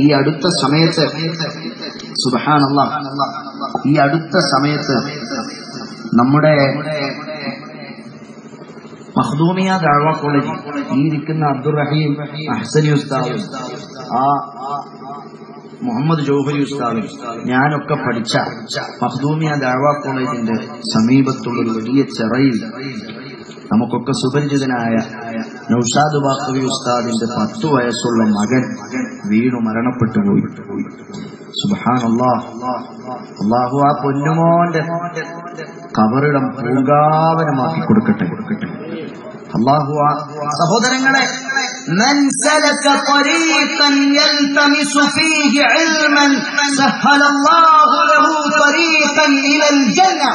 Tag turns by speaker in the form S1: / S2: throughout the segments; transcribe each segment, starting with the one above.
S1: ഈ അടുത്ത സമയത്ത് സുബ്ഹാനല്ലാഹ്, ഈ അടുത്ത സമയത്ത് നമ്മുടെ മഖ്ദൂമിയ ദഅവ കോളേജ് ഈ ഇരിക്കുന്ന അബ്ദുറഹീം അഹ്സനി ഉസ്താദ്, ആ മുഹമ്മദ് ജൗഹരി ഉസ്താദ്, ഞാനൊക്കെ പഠിച്ച മഖ്ദൂമിയ ദഅവ കോളേജിന്റെ സമീപത്തുള്ള ഒരു വലിയ ചെറയിൽ നമുക്കൊക്കെ സുപരിചിതനായ നൗഷാദ് ബാഖവി ഉസ്താദിന്റെ 10 വയസ്സുള്ള മകൻ വീണു മരണപ്പെട്ടു പോയി. സുബ്ഹാനല്ലാഹ്. അല്ലാഹു ആ പൊന്നുമോന്റെ ഖബറിടം പൂങ്കാവനമാക്കി കൊടുക്കട്ടെ. അല്ലാഹു സഹോദരങ്ങളെ, من سلك طريقا يلتمس فيه علما سهل الله له طريقا إلى الجنة.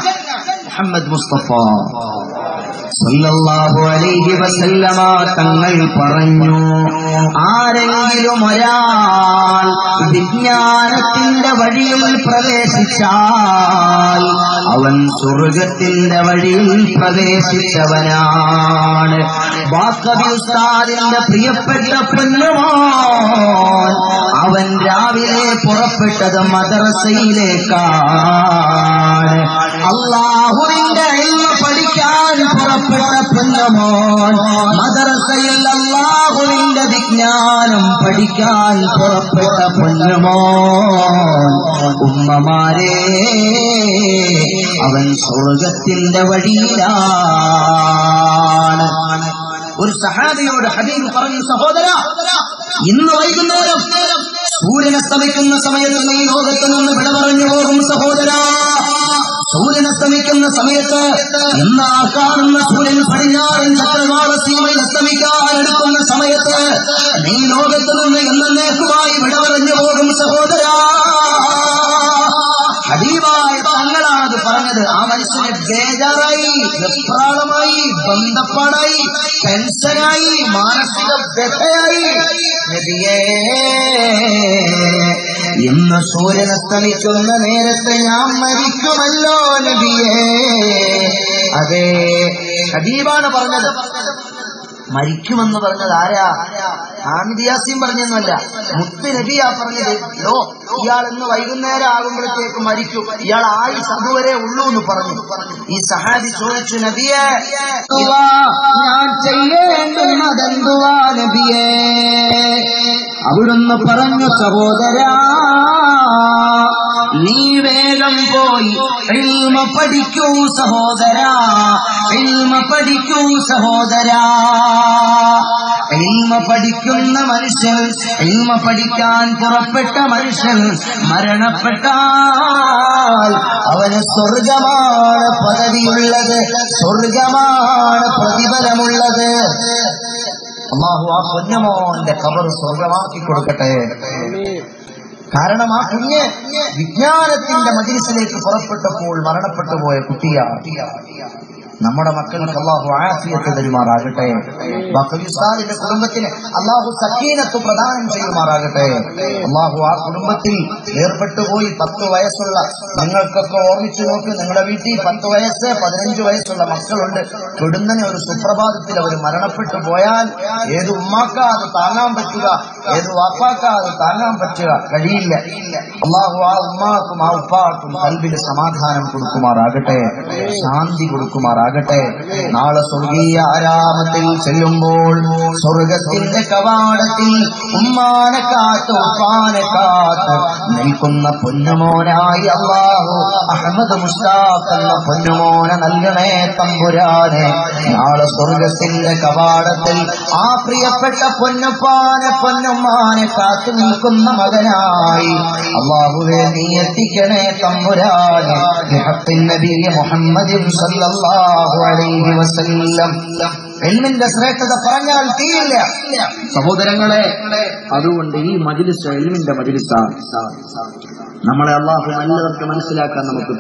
S1: محمد مصطفى സല്ലല്ലാഹു അലൈഹി വസല്ലമ തങ്ങൾ പറഞ്ഞു, ആരെങ്കിലും ഒരാൾ വിജ്ഞാനത്തിന്റെ വഴിയിൽ പ്രവേശിച്ചാൽ അവൻ സ്വർഗത്തിന്റെ വഴിയിൽ പ്രവേശിച്ചവനാണ്. ബാഖവി ഉസ്താദിന്റെ പ്രിയപ്പെട്ട പൊന്നുമോൻ അവൻ രാവിലെ പുറപ്പെട്ടത് മദ്രസയിലേക്കാണ്. അല്ലാഹുവിന്റെ ഇൽമ പഠിക്കാൻ പുറപ്പെട്ട പൊന്നുമോൻ മദ്രസയിൽ അല്ലാഹുവിന്റെ വിജ്ഞാനം പഠിക്കാൻ പുറപ്പെട്ട പൊന്നുമോൻ, ഉമ്മമാരെ, അവൻ സ്വർഗത്തിന്റെ വഴിയിലാണ്. ഒരു സഹാബിയോട് ഹബീബ് പറഞ്ഞു, സഹോദരാ, ഇന്ന് വൈകുന്നേരം സൂര്യൻ അസ്തമിക്കുന്ന സമയത്ത് ഈ ലോകത്ത് നിന്ന് വിട പറഞ്ഞു പോകും. സഹോദരാ, സൂര്യൻ അസ്തമിക്കുന്ന സമയത്ത് ഇന്ന് ആ കാണുന്ന സൂര്യൻ പടിഞ്ഞാറൻ ചക്രവാളസീമയിൽ അസ്തമിക്കാൻ എടുക്കുന്ന സമയത്ത് ഈ ലോകത്ത് നിന്ന് എന്നേക്കുമായി വിട പറഞ്ഞു പോകും. സഹോദരാ, ഹബീബായ തങ്ങളാണത് പറഞ്ഞത്. ആ മനുഷ്യനെ ബേജാറായി, വെപ്രാളമായി, ബന്ധപ്പാടായി, ടെൻഷനായി, മാനസിക വ്യഥയായി. നബിയേ, ഇന്ന് സൂര്യൻ അസ്തമിക്കുന്ന നേരത്തെ ഞാൻ മരിക്കുമല്ലോ നബിയേ. അതെ, ഹബീബാണ് പറഞ്ഞത്. മരിക്കുമെന്ന് പറഞ്ഞത് ആരാ? ഹാമിദ് യാസീൻ പറഞ്ഞൊന്നുമല്ല, മുത്ത് നബിയാ പറഞ്ഞത്. ഇയാൾ ഇന്ന് വൈകുന്നേരം ആകുമ്പോഴത്തേക്ക് മരിക്കും, ഇയാൾ ആയുസ് അതുവരെ ഉള്ളൂ എന്ന് പറഞ്ഞു. ഈ സഹാബി ചോദിച്ചു, നബിയെ, ഞാൻ ചെയ്യേണ്ടുന്നതെന്തുവാ നബിയേ? അവിടുന്ന് പറഞ്ഞു, സഹോദരാ, നീ വേഗം പോയി ഇൽമ പഠിക്കൂ സഹോദരാ, ഇൽമ പഠിക്കൂ സഹോദരാ. ഇൽമ പഠിക്കുന്ന മനുഷ്യൻ, ഇൽമ പഠിക്കാൻ പുറപ്പെട്ട മനുഷ്യൻ മരണപ്പെട്ടാൽ അവന് സ്വർഗമാണ് പദവിയുള്ളത്, സ്വർഗമാണ് പ്രതിഫലമുള്ളത്. അല്ലാഹു ആ പൊന്നുമോന്റെ ഖബർ സ്വർഗമാക്കി കൊടുക്കട്ടെ. കാരണം ആ കുഞ്ഞ് വിജ്ഞാനത്തിന്റെ മജ്‌ലിസിലേക്ക് പുറപ്പെട്ടപ്പോൾ മരണപ്പെട്ടു പോയ കുട്ടിയാണ്. നമ്മുടെ മക്കൾക്ക് അല്ലാഹു ആഫിയത്ത് തരുമാറാകട്ടെ. ബാഖവി ഉസ്താദിന്റെ കുടുംബത്തിന് അല്ലാഹു സക്കീനത്ത് പ്രദാനം ചെയ്യുമാറാകട്ടെ. അല്ലാഹു ആ കുടുംബത്തിൽ ഏർപ്പെട്ടുപോയി 10 വയസ്സുള്ള, നിങ്ങൾക്കൊക്കെ ഓർമ്മിച്ചു നോക്ക്, നിങ്ങളുടെ വീട്ടിൽ 10 വയസ്സ് 15 വയസ്സുള്ള മക്കളുണ്ട്. ചുടുന്നനെ ഒരു സുപ്രഭാതത്തിൽ അവർ മരണപ്പെട്ടു പോയാൽ ഏത് ഉമ്മാക്കാ അത് താങ്ങാൻ പറ്റുക, ഏത് വാപ്പാക്കാ അത് താങ്ങാൻ പറ്റുക? കഴിയില്ല. അല്ലാഹു ആ ഉമ്മാക്കും ആ ഉപ്പാക്കും ഖൽബിൽ സമാധാനം കൊടുക്കുമാറാകട്ടെ, ശാന്തി കൊടുക്കുമാറാകട്ടെ. നാളെ സ്വർഗീയ ആരാമത്തിൽ ചെല്ലുമ്പോൾ സ്വർഗത്തിന്റെ കവാടത്തിൽ ഉമ്മാനെ കാത്ത് ഉപ്പാനെ കാത്ത് നിൽക്കുന്ന പൊന്നുമോനായി അല്ലാഹു അഹമ്മദ് മുസ്താഖ് എന്ന പൊന്നുമോനെ നൽകണേ തമ്പുരാനെ. നാളെ സ്വർഗത്തിന്റെ കവാടത്തിൽ ആ പ്രിയപ്പെട്ട പൊന്നുപ്പാനെ പൊന്നുമ്മാനെ കാത്തു നിൽക്കുന്ന മകനായി അല്ലാഹുവേ നീ എത്തിക്കണേ തമ്പുരാനെ. ബിഹഖ്ഖിൻ നബി മുഹമ്മദിൻ സല്ലല്ലാഹു അലൈഹി വസല്ലം. ഇൽമിന്റെ ശ്രേഷ്ഠത പറഞ്ഞാൽ തീരില്ല സഹോദരങ്ങളെ. അതുകൊണ്ട് ഈ മജ്‌ലിസ് ഇൽമിന്റെ മജ്‌ലിസാണ്. നമ്മളെ അല്ലാഹു നല്ലതൊക്കെ മനസ്സിലാക്കാൻ നമുക്ക്